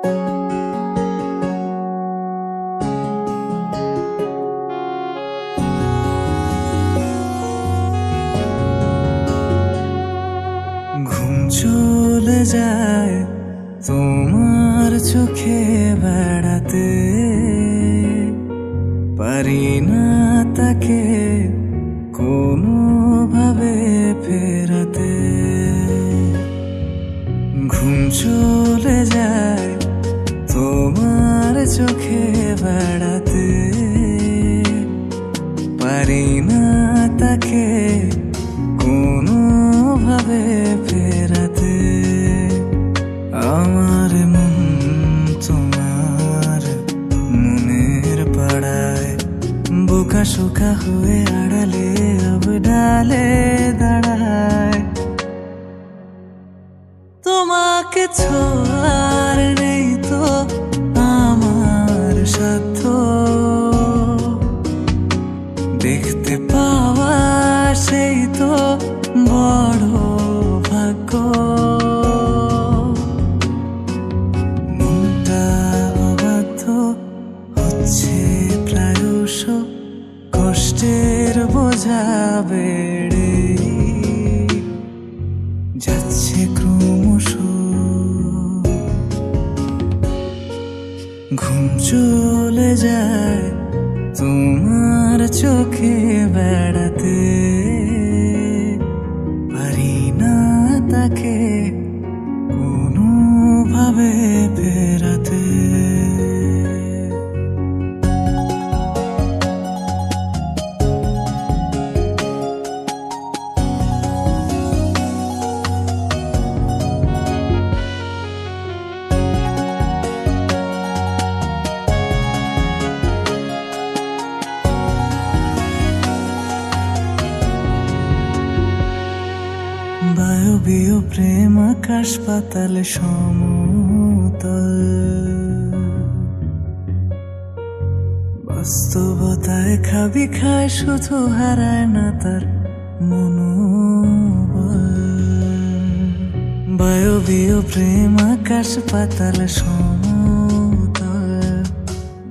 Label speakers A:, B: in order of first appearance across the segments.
A: ঘুম চলে যায় তোমার চোখে বেড়াতে, পারি না তাকে কোনোভাবে ফেরাতে। ঘুম চলে যায় তোমার চোখে বেড়াতে, পারি না তাকে কোনোভাবে ফেরাতে। আমার মন তোমার মনের পাড়ায় বোকা শোকা হয়ে আড়ালে अब ডালে দাঁড়ায়। তোমাকে ছোঁয়ার নেই তো আমার সাধ্য, দেখতে পাওয়া সেই তো বড় ভাগ্য। মনটা অবাধ্য হচ্ছে প্রায়শ, কষ্টের বোঝা বেড়ে যাচ্ছে ক্রমশ। ঘুম চলে যায় তোমার চোখে বেড়াতে, পারি না তাকে কোনোভাবে ফেরাতে। বায়বীয় প্রেম আকাশ পাতাল সমতল, বাস্তবতায় খাবি খায় শুধু হারায় না তার মনোবল। বায়বীয় প্রেম আকাশ পাতাল সমতল,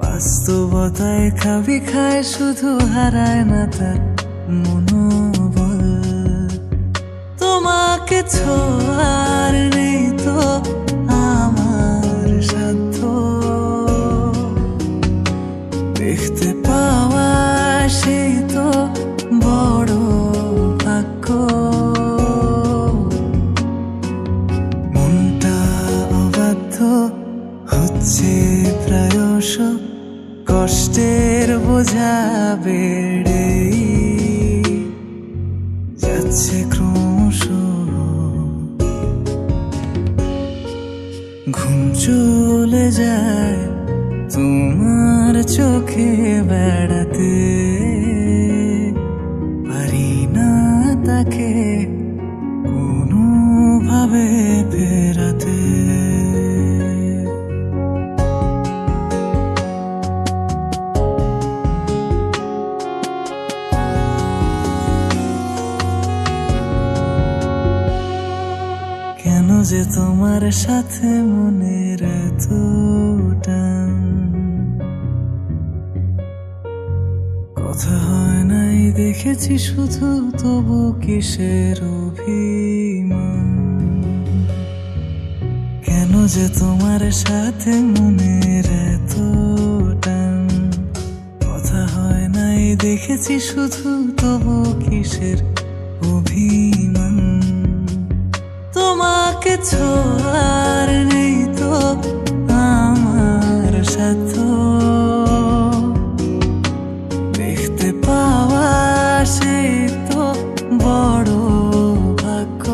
A: বাস্তবতায় খাবি খায় শুধু হারায় না তার মনোবল। তোমাকে ছোঁয়ার নেই তো আমার সাধ্য, দেখতে পাওয়া সেই তো বড় ভাগ্য। মনটা অবাধ্য হচ্ছে প্রায়শ, কষ্টের বোঝা বেড়ে যাচ্ছে ক্রমশ। ঘুম চলে যায় তোমার চোখে বেড়াতে, পারি না তাকে কোনোভাবে ফেরাতে। কেন যে তোমার সাথে মনের এত টান, কথা হয় নাই দেখেছি শুধু, তবু কিসের অভিমান। কেন যে তোমার সাথে মনের এত টান, কথা হয় নাই দেখেছি শুধু, তবু কিসের অভিমান। তোমাকে ছোঁয়ার নেই তো আমার সাধ্য, দেখতে পাওয়া সেই তো বড় ভাগ্য।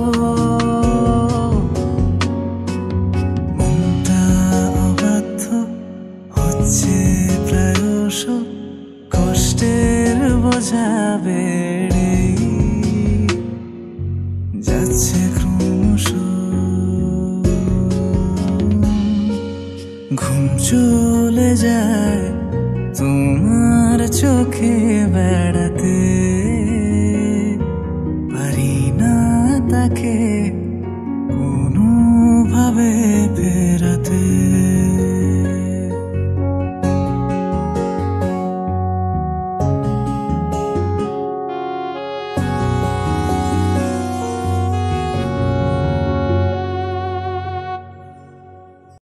A: মনটা অবাধ্য হচ্ছে প্রায়শ, কষ্টের বোঝা বেড়ে যাচ্ছে ক্রমশ। ঘুম চলে যায় তোমার চোখে বেড়াতে,